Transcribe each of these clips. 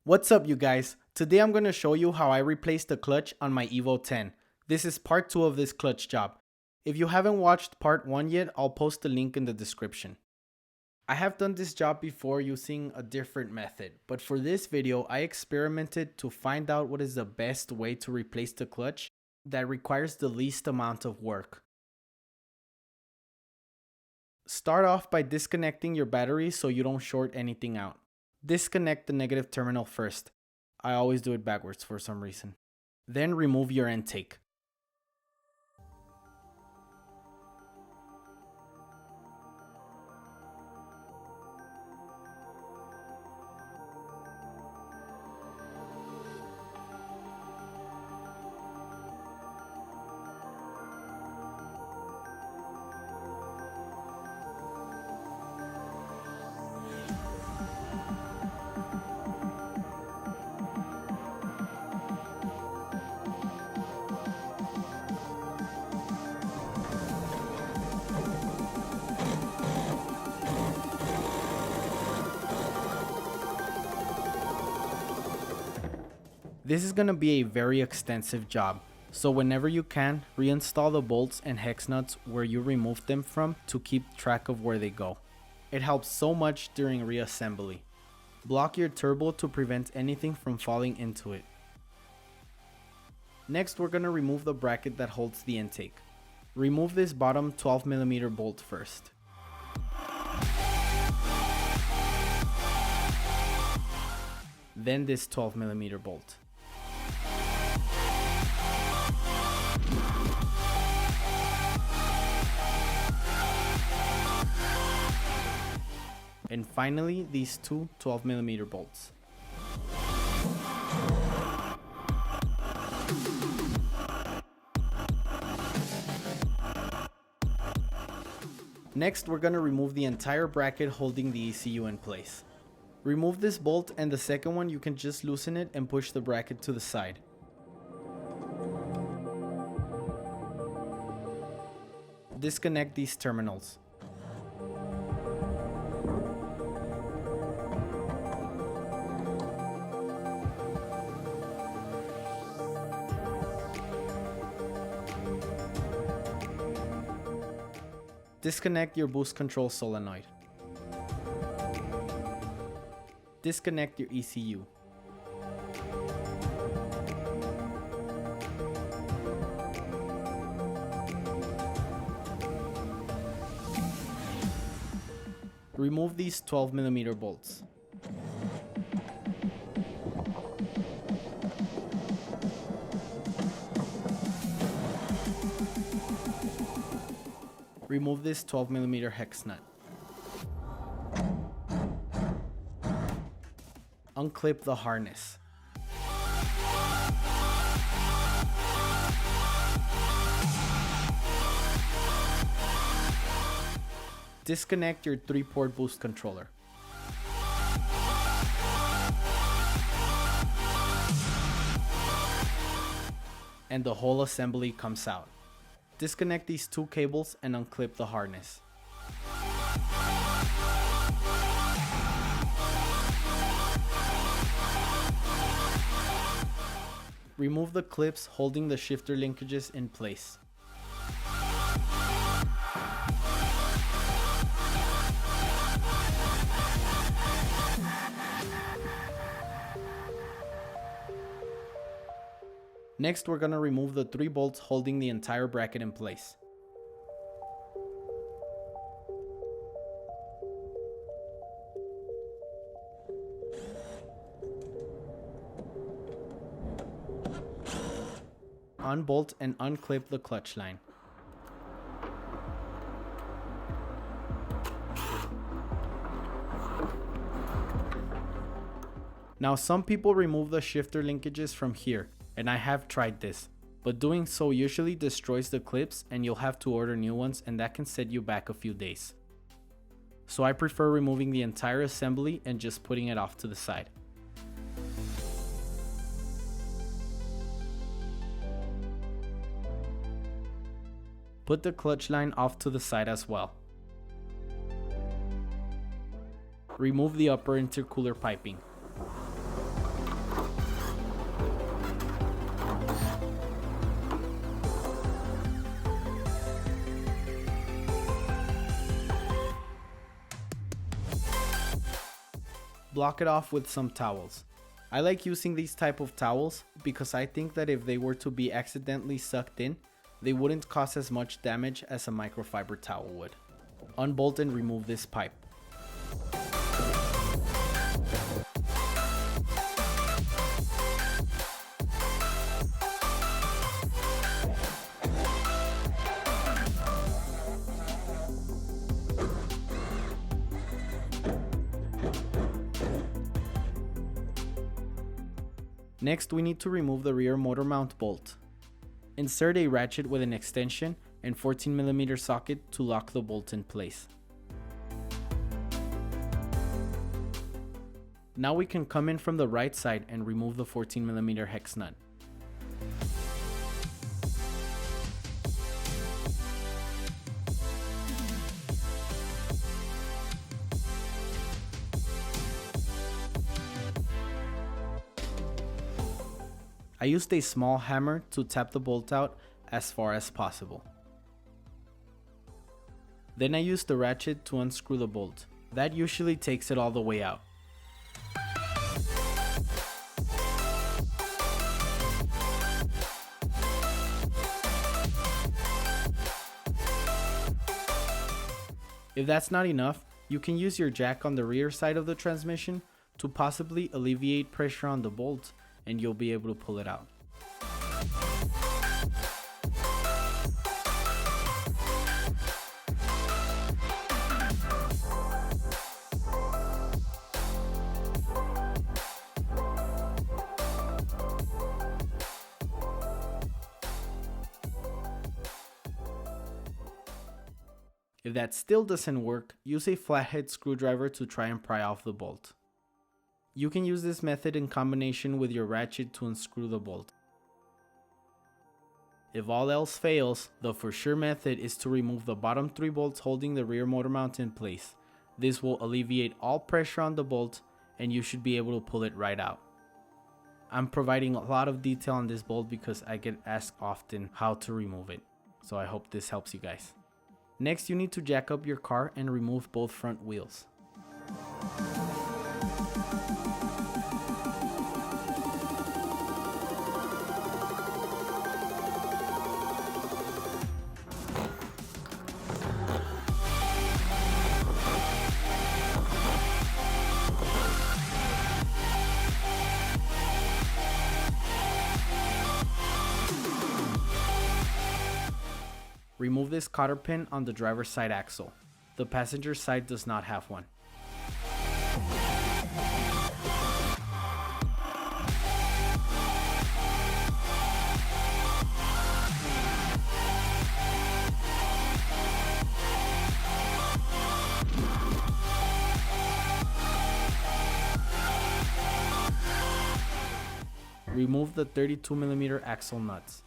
What's up, you guys? Today I'm going to show you how I replaced the clutch on my Evo 10. This is part 2 of this clutch job. If you haven't watched part 1 yet, I'll post the link in the description. I have done this job before using a different method, but for this video I experimented to find out what is the best way to replace the clutch that requires the least amount of work. Start off by disconnecting your battery so you don't short anything out. Disconnect the negative terminal first. I always do it backwards for some reason. Then remove your intake. This is going to be a very extensive job, so whenever you can, reinstall the bolts and hex nuts where you removed them from to keep track of where they go. It helps so much during reassembly. Block your turbo to prevent anything from falling into it. Next, we're going to remove the bracket that holds the intake. Remove this bottom 12mm bolt first. Then this 12mm bolt. And finally, these two 12mm bolts. Next, we're going to remove the entire bracket holding the ECU in place. Remove this bolt, and the second one you can just loosen it and push the bracket to the side. Disconnect these terminals. Disconnect your boost control solenoid. Disconnect your ECU. Remove these 12mm bolts. Remove this 12mm hex nut. Unclip the harness. Disconnect your 3-port boost controller. And the whole assembly comes out. Disconnect these two cables and unclip the harness. Remove the clips holding the shifter linkages in place. Next, we're going to remove the 3 bolts holding the entire bracket in place. Unbolt and unclip the clutch line. Now, some people remove the shifter linkages from here, and I have tried this, but doing so usually destroys the clips and you'll have to order new ones, and that can set you back a few days. So I prefer removing the entire assembly and just putting it off to the side. Put the clutch line off to the side as well. Remove the upper intercooler piping. block it off with some towels. I like using these type of towels because I think that if they were to be accidentally sucked in, they wouldn't cause as much damage as a microfiber towel would. Unbolt and remove this pipe. Next, we need to remove the rear motor mount bolt. Insert a ratchet with an extension and 14mm socket to lock the bolt in place. Now we can come in from the right side and remove the 14mm hex nut. I used a small hammer to tap the bolt out as far as possible. Then I used the ratchet to unscrew the bolt. That usually takes it all the way out. If that's not enough, you can use your jack on the rear side of the transmission to possibly alleviate pressure on the bolt, and you'll be able to pull it out. If that still doesn't work, use a flathead screwdriver to try and pry off the bolt. You can use this method in combination with your ratchet to unscrew the bolt. If all else fails, the for sure method is to remove the bottom 3 bolts holding the rear motor mount in place. This will alleviate all pressure on the bolt and you should be able to pull it right out. I'm providing a lot of detail on this bolt because I get asked often how to remove it, so I hope this helps you guys. Next, you need to jack up your car and remove both front wheels. Remove this cotter pin on the driver's side axle. The passenger side does not have one. Remove the 32mm axle nuts.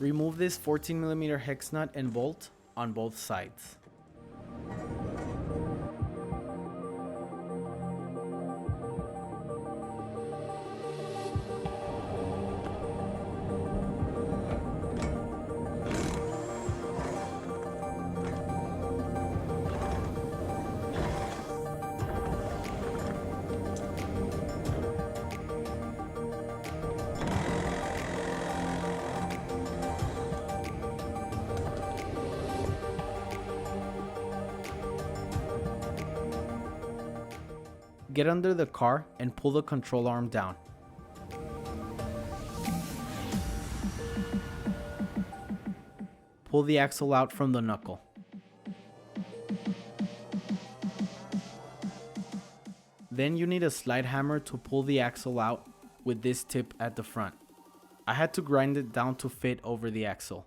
Remove this 14mm hex nut and bolt on both sides. Get under the car and pull the control arm down. Pull the axle out from the knuckle. Then you need a slide hammer to pull the axle out with this tip at the front. I had to grind it down to fit over the axle.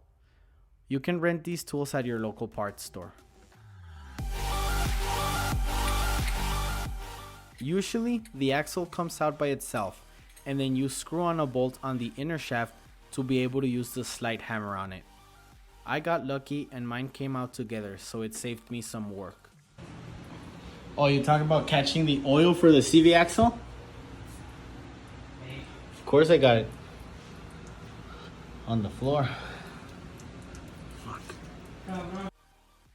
You can rent these tools at your local parts store. Usually, the axle comes out by itself, and then you screw on a bolt on the inner shaft to be able to use the slide hammer on it. I got lucky and mine came out together, so it saved me some work. Oh, you talk about catching the oil for the CV axle? course I got it on the floor. Fuck.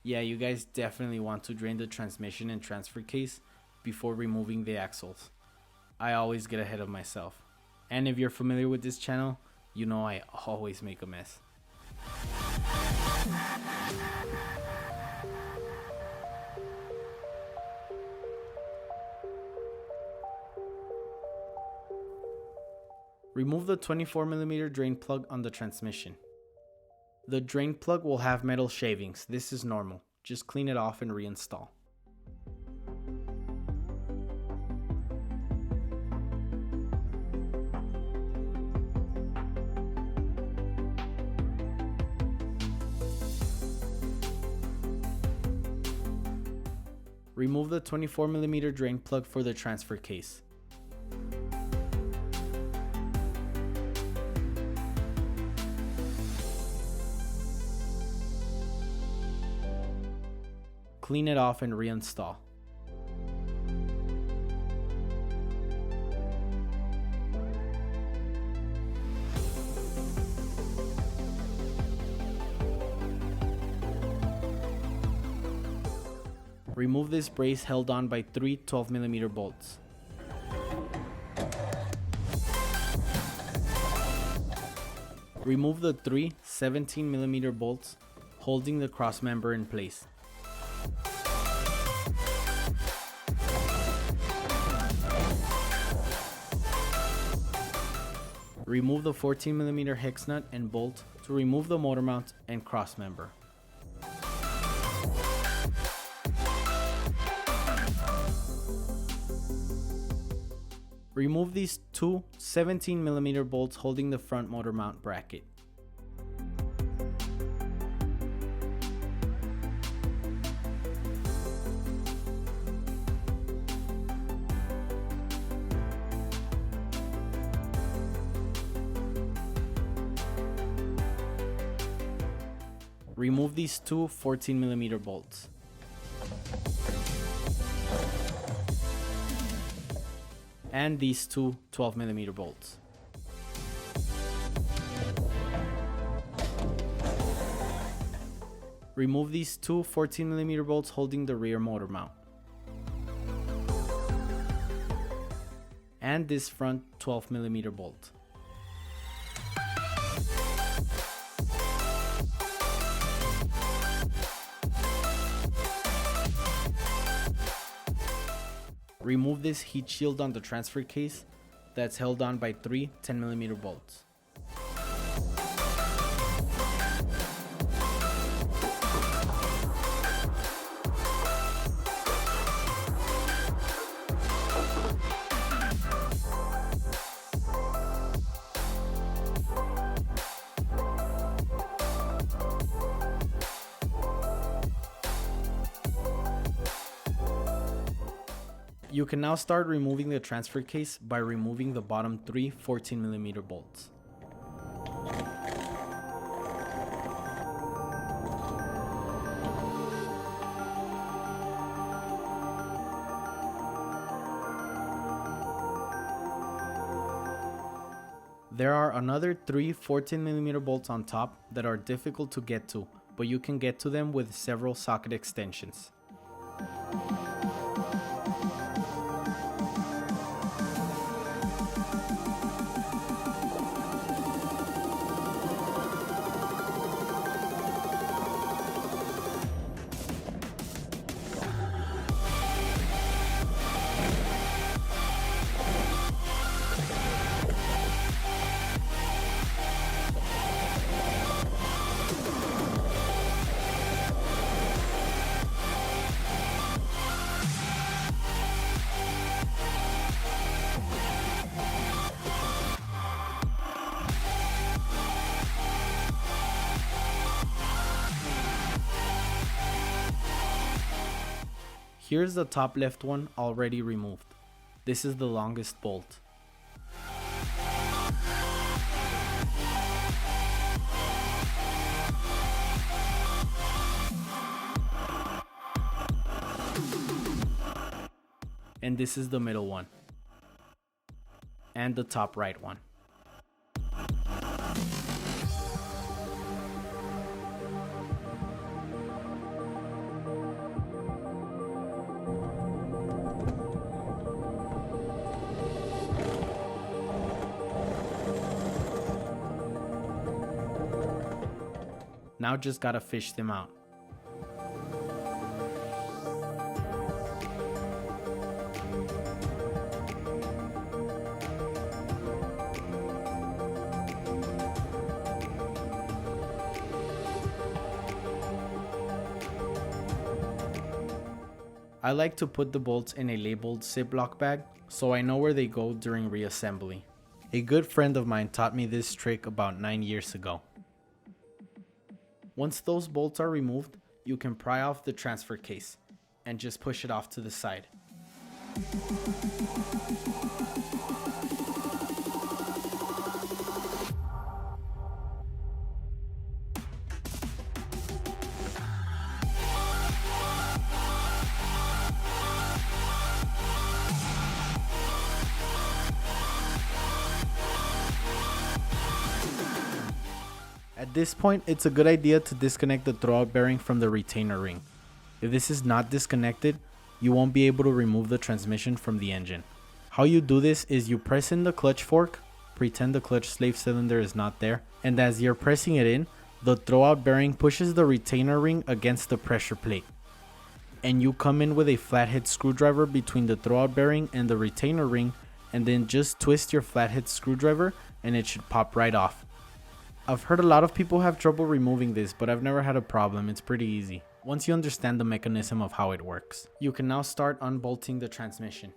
Yeah, you guys definitely want to drain the transmission and transfer case before removing the axles. I always get ahead of myself. And if you're familiar with this channel, you know I always make a mess. Remove the 24mm drain plug on the transmission. The drain plug will have metal shavings. This is normal. Just clean it off and reinstall. Remove the 24mm drain plug for the transfer case. Clean it off and reinstall. Remove this brace held on by 3 12mm bolts. Remove the 3 17mm bolts holding the cross member in place. Remove the 14mm hex nut and bolt to remove the motor mount and cross member. Remove these 2 17mm bolts holding the front motor mount bracket. Remove these 2 14mm bolts. And these 2 12mm bolts. Remove these 2 14mm bolts holding the rear motor mount. And this front 12mm bolt. Remove this heat shield on the transfer case that's held on by 3 10mm bolts. You can now start removing the transfer case by removing the bottom 3 14mm bolts. There are another 3 14mm bolts on top that are difficult to get to, but you can get to them with several socket extensions. Here's the top left one already removed. This is the longest bolt. And this is the middle one. And the top right one. Now just gotta fish them out. I like to put the bolts in a labeled Ziploc bag so I know where they go during reassembly. A good friend of mine taught me this trick about 9 years ago. Once those bolts are removed, you can pry off the transfer case and just push it off to the side. At this point, it's a good idea to disconnect the throwout bearing from the retainer ring. If this is not disconnected, you won't be able to remove the transmission from the engine. How you do this is you press in the clutch fork, pretend the clutch slave cylinder is not there, and as you're pressing it in, the throwout bearing pushes the retainer ring against the pressure plate. And you come in with a flathead screwdriver between the throwout bearing and the retainer ring, and then just twist your flathead screwdriver and it should pop right off. I've heard a lot of people have trouble removing this, but I've never had a problem. It's pretty easy. Once you understand the mechanism of how it works, you can now start unbolting the transmission.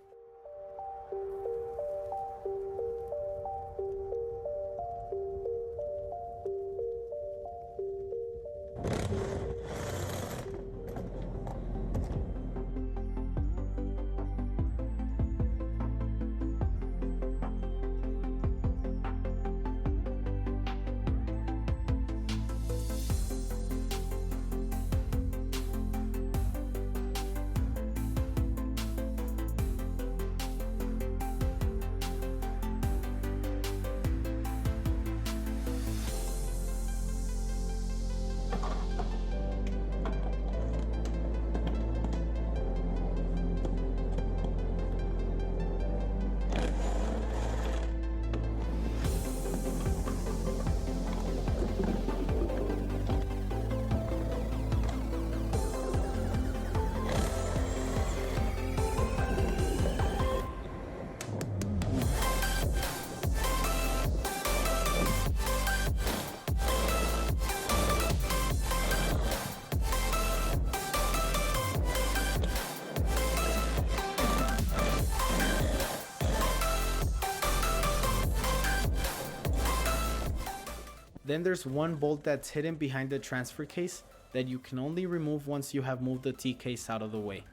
Then there's one bolt that's hidden behind the transfer case that you can only remove once you have moved the T-case out of the way.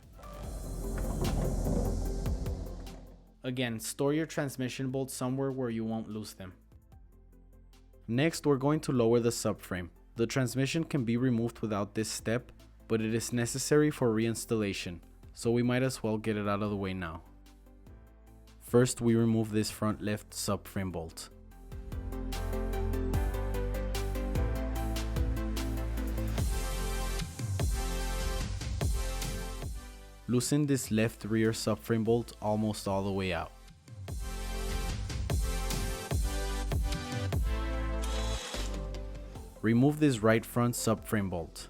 Again, store your transmission bolts somewhere where you won't lose them. Next, we're going to lower the subframe. The transmission can be removed without this step, but it is necessary for reinstallation, so we might as well get it out of the way now. First, we remove this front left subframe bolt. Loosen this left rear subframe bolt almost all the way out. Remove this right front subframe bolt.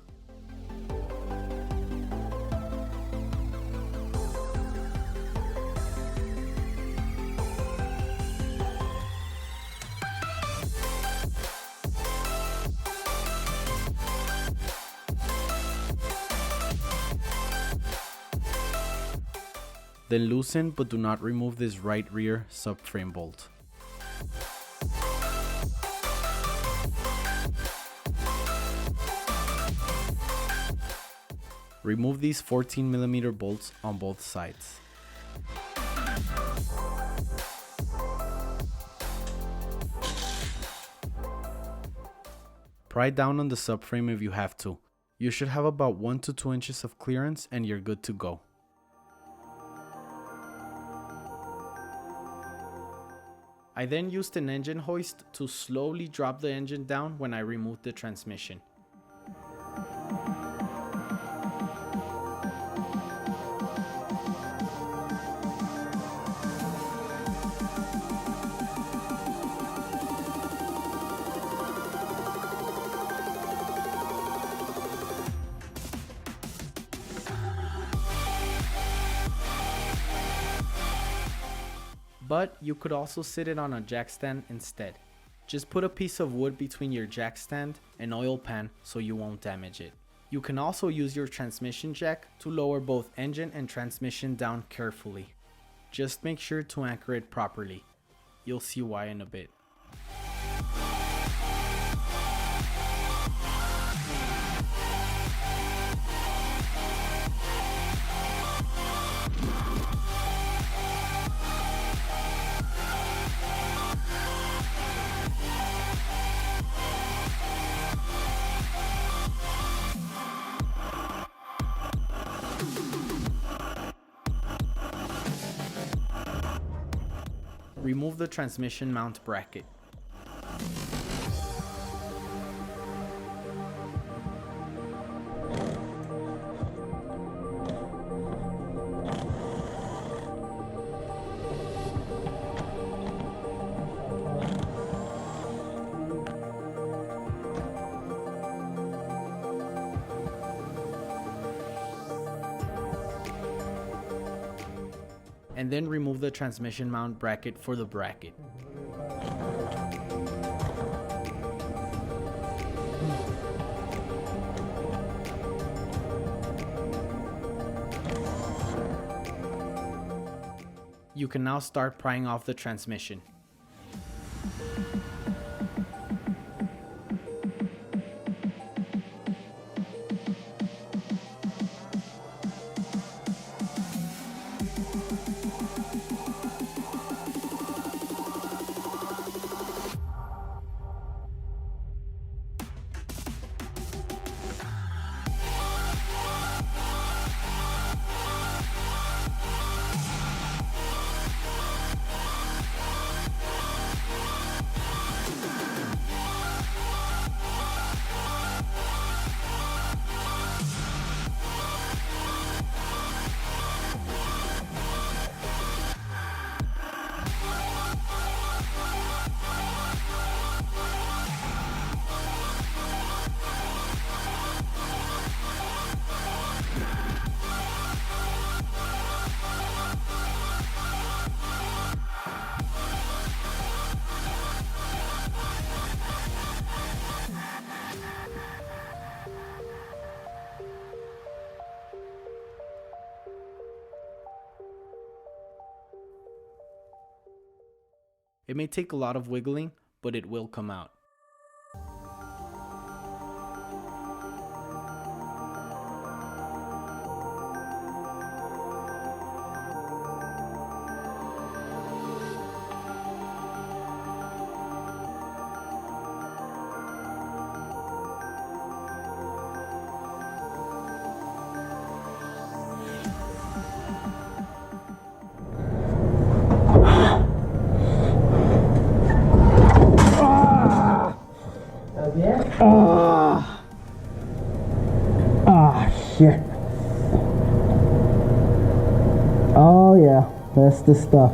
Then loosen but do not remove this right rear subframe bolt. Remove these 14mm bolts on both sides. Pry down on the subframe if you have to. You should have about 1 to 2 inches of clearance and you're good to go. I then used an engine hoist to slowly drop the engine down when I removed the transmission. but you could also sit it on a jack stand instead. Just put a piece of wood between your jack stand and oil pan so you won't damage it. You can also use your transmission jack to lower both engine and transmission down carefully. Just make sure to anchor it properly. You'll see why in a bit. Remove the transmission mount bracket. And then remove the transmission mount bracket for the bracket. You can now start prying off the transmission. It may take a lot of wiggling, but it will come out. Shit. Oh yeah, that's the stuff.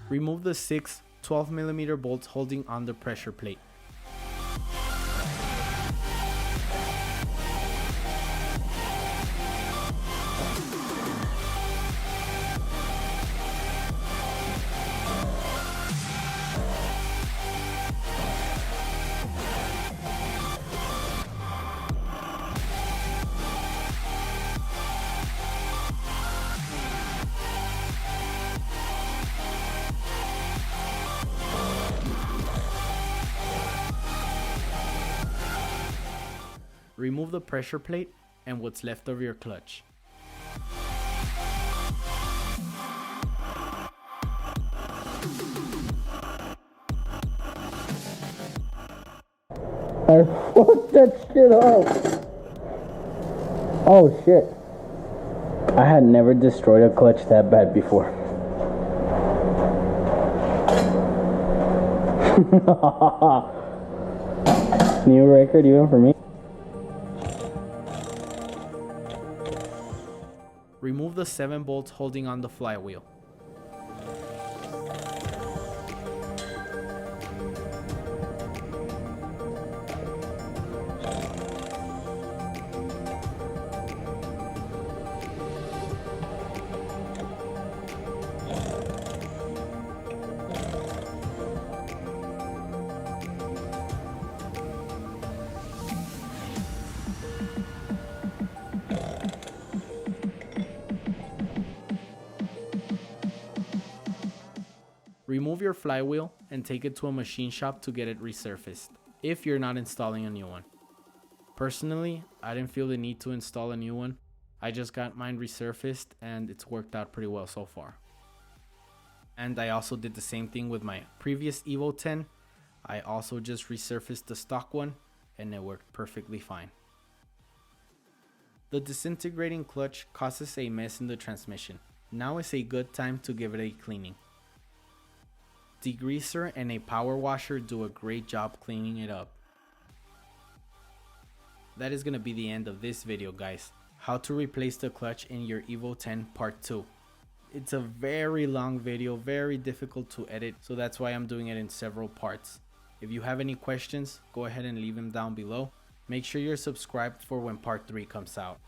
Remove the 6 12mm bolts holding on the pressure plate. Remove the pressure plate and what's left of your clutch. I fucked that shit up. Oh shit. I had never destroyed a clutch that bad before. New record even for me. Remove the 7 bolts holding on the flywheel. Remove your flywheel and take it to a machine shop to get it resurfaced, if you're not installing a new one. Personally, I didn't feel the need to install a new one. I just got mine resurfaced and it's worked out pretty well so far. And I also did the same thing with my previous Evo 10. I also just resurfaced the stock one and it worked perfectly fine. The disintegrating clutch causes a mess in the transmission. Now is a good time to give it a cleaning. Degreaser and a power washer do a great job cleaning it up. That is going to be the end of this video, guys. How to replace the clutch in your Evo 10 part 2. It's a very long video, very difficult to edit, so that's why I'm doing it in several parts. If you have any questions, go ahead and leave them down below. Make sure you're subscribed for when part 3 comes out.